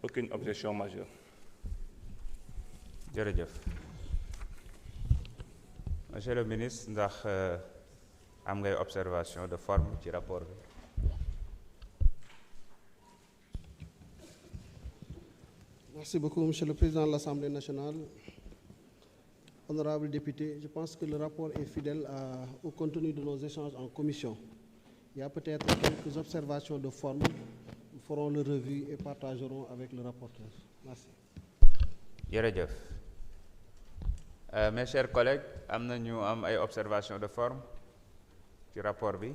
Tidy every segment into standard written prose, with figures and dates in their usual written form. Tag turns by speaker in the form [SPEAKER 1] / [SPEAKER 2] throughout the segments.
[SPEAKER 1] Aucune objection majeure.
[SPEAKER 2] jërëjëf monsieur le ministre ndax am ngay observation de forme ci rapport bi.
[SPEAKER 3] Merci beaucoup, Monsieur le Président de l'Assemblée nationale. Honorables députés, je pense que le rapport est fidèle au contenu de nos échanges en commission. Il y a peut-être quelques observations de forme. Nous ferons le revue et partagerons avec le rapporteur. Merci.
[SPEAKER 2] jërëjëf mes chers collègues am na ñu am ay observations de forme ci rapport bi.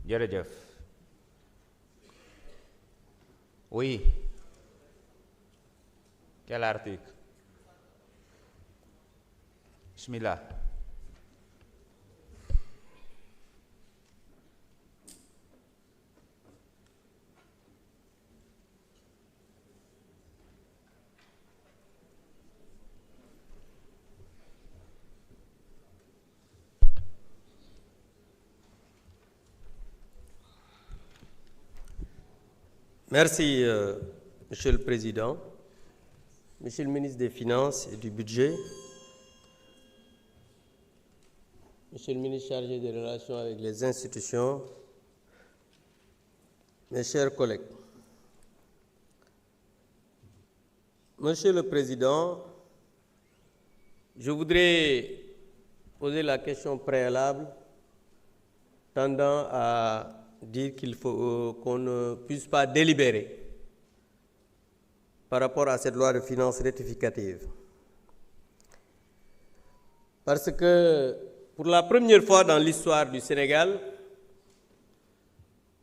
[SPEAKER 2] jërëjëf oui quel article bismillah.
[SPEAKER 4] Merci, Monsieur le Président, Monsieur le ministre des Finances et du Budget, Monsieur le ministre chargé des relations avec les institutions, mes chers collègues. Monsieur le Président, je voudrais poser la question préalable tendant à dire qu'il faut qu'on ne puisse pas délibérer par rapport à cette loi de finances rectificative. Parce que pour la première fois dans l'histoire du Sénégal,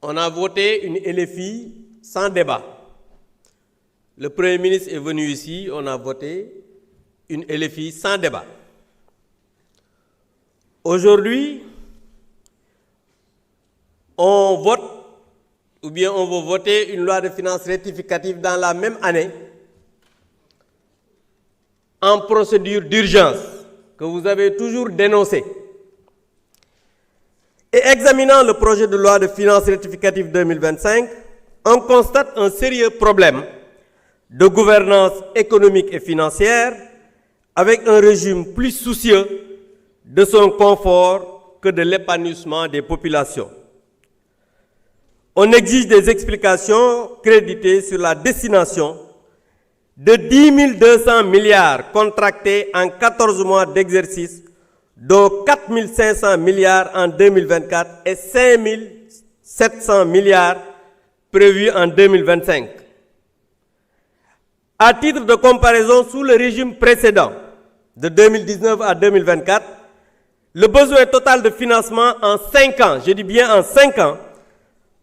[SPEAKER 4] on a voté une LFI sans débat. Le Premier ministre est venu ici, on a voté une LFI sans débat. Aujourd'hui, on vote, ou bien on va voter une loi de finances rectificative dans la même année, en procédure d'urgence, que vous avez toujours dénoncée. Et examinant le projet de loi de finances rectificative 2025, on constate un sérieux problème de gouvernance économique et financière, avec un régime plus soucieux de son confort que de l'épanouissement des populations. On exige des explications créditées sur la destination de 10 200 milliards contractés en 14 mois d'exercice, dont 4 500 milliards en 2024 et 5 700 milliards prévus en 2025. À titre de comparaison, sous le régime précédent, de 2019 à 2024, le besoin total de financement en 5 ans, je dis bien en 5 ans,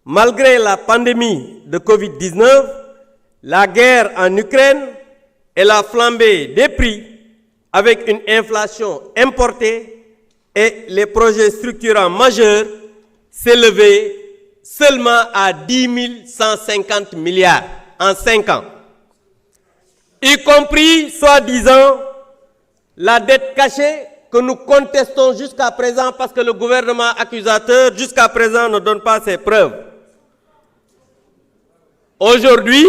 [SPEAKER 4] malgré la pandémie de Covid-19, la guerre en Ukraine et la flambée des prix avec une inflation importée et les projets structurants majeurs s'élevaient seulement à 10 150 milliards en 5 ans, y compris, soi-disant, la dette cachée que nous contestons jusqu'à présent parce que le gouvernement accusateur, jusqu'à présent, ne donne pas ses preuves. Aujourd'hui,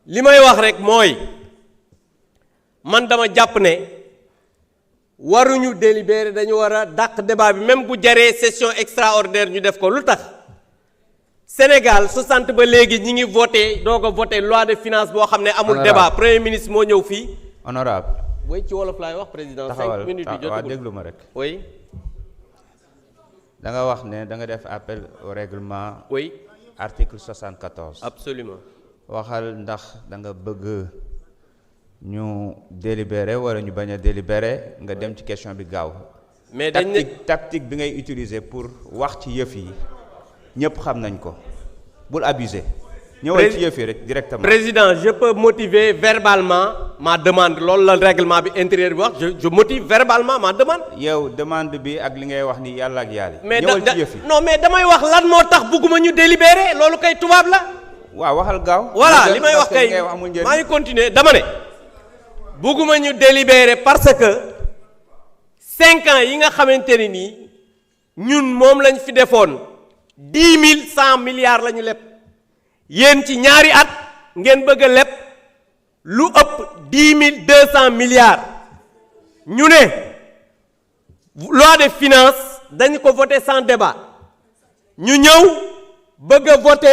[SPEAKER 4] li may wax rek mooy man dama jàpp ne waruñu délibérer, dañu war a dàq débat bi même bu jaree session extraordinaire ñu def ko. lu tax Sénégal 60 ba léegi ñi ngi voté doog a voté loi de finance boo xam ne amul débat. Premier ministre moo ñëw fii.
[SPEAKER 2] honorable
[SPEAKER 4] oui ci wolof laay wax président. 5 minutes yu jotagul
[SPEAKER 2] déglu ma rek.
[SPEAKER 4] oui.
[SPEAKER 2] da nga wax ne da nga def appel au règlement.
[SPEAKER 4] oui.
[SPEAKER 2] article 74.
[SPEAKER 4] Absolument.
[SPEAKER 2] waxal ndax da nga bëgg ñu délibéré wala ñu bañ a délibéré nga dem ci question bi gaaw.
[SPEAKER 4] mais dañ ne
[SPEAKER 2] tactique bi ngay utiliser pour wax ci yëf yi ñëpp xam nañ ko bul abuser. ñëwal ci yëf yi rek directement.
[SPEAKER 4] président, je peux motiver verbalement ma demande. loolu la règlement bi intérieur bi wax je motive verbalement ma demande.
[SPEAKER 2] yow demande bi ak li ngay wax ni yàlla ak yàlla.
[SPEAKER 4] mais
[SPEAKER 2] ñëwal ci yëf yi.
[SPEAKER 4] non mais damay wax lan moo tax bëgguma ñu délibérer loolu kay tubaab la.
[SPEAKER 2] waaw waxal gaaw.
[SPEAKER 4] voilà li may wax kay maa ngi continuer dama ne. bëgguma ñu délibérer parce que 5 ans yi nga xamante ne nii ñun moom lañ fi defoon 10 100 milliards la ñu leb yéen ci ñaari at ngeen bëgg a leb lu ëpp 10 200 milliards ñu ne loi de finances dañu ko voté sans débat ñu ñëw bëgg a voté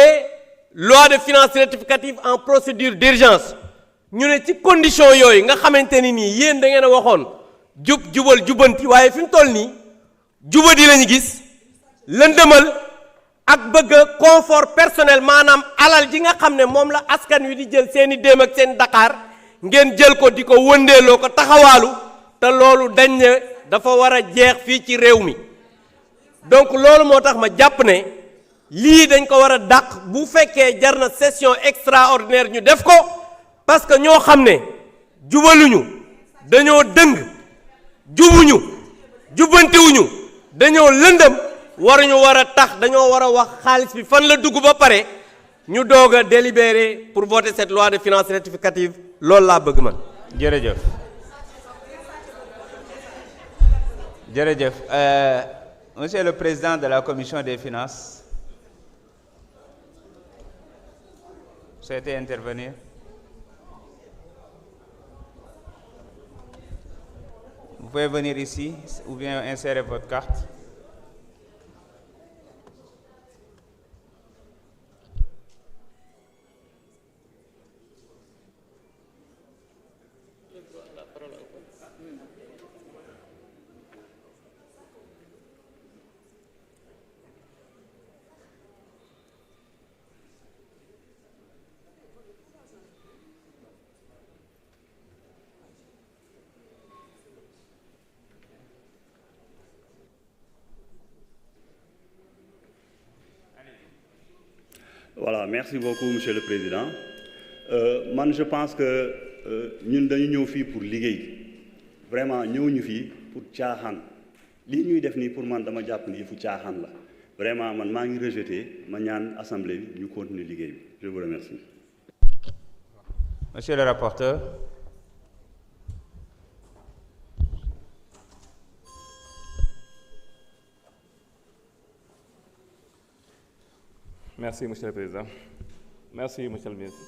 [SPEAKER 4] loi de finances rectificative en procédure d'urgence ñu ne ci condition yooyu nga xamante ni nii yéen da ngeen a waxoon jubal jubanti waaye fi mu toll nii jubadi lañu gis lëndëmal ak bëgg confort personnel maanaam alal ji nga xam ne moom la askan wi di jël seeni déem ak seen Dakar ngeen jël ko di ko wëndeeloo ko taxawaalu te loolu dañ ne dafa war a jeex fii ci réew mi donc loolu moo tax ma jàpp ne lii dañ ko war a dàq bu fekkee jar na session extraordinaire ñu def ko parce que ñoo xam ne jubaluñu dañoo dëng jubuñu jubbantiwuñu dañoo lëndëm waruñu war a tax dañoo war a wax xaalis bi fan la dugg ba pare ñu doog a délibérer pour voter cette loi de finances rectificative loolu laa bëgg man.
[SPEAKER 2] jërëjëf jërëjëf monsieur le président de la commission des finances vous souhaitez intervenir? Vous pouvez venir ici ou bien insérer votre carte.
[SPEAKER 5] Voilà, merci beaucoup, Monsieur le Président. Man, je pense que nous sommes venus pour liguer. Vraiment, nous sommes venus pour caaxaan. Li ñuy def nii pour man dama jàpp ni fu caaxaan la. Vraiment, man maa ngi rejeté ma ñaan assemblée bi ñu continuer liggéey bi. Je vous remercie.
[SPEAKER 2] Monsieur le rapporteur.
[SPEAKER 1] Merci, Monsieur le Président. Merci, Monsieur le Ministre.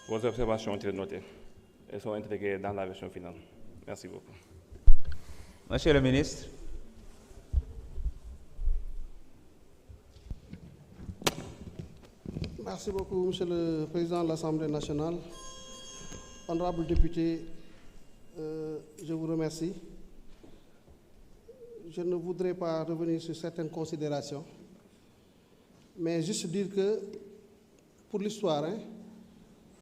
[SPEAKER 1] Vos observations ont été notées et sont intégrées dans la version finale. Merci beaucoup.
[SPEAKER 2] Monsieur le Ministre.
[SPEAKER 3] Merci beaucoup, Monsieur le Président de l'Assemblée nationale. Honorables députés, je vous remercie. Je ne voudrais pas revenir sur certaines considérations, mais juste dire que, pour l'histoire,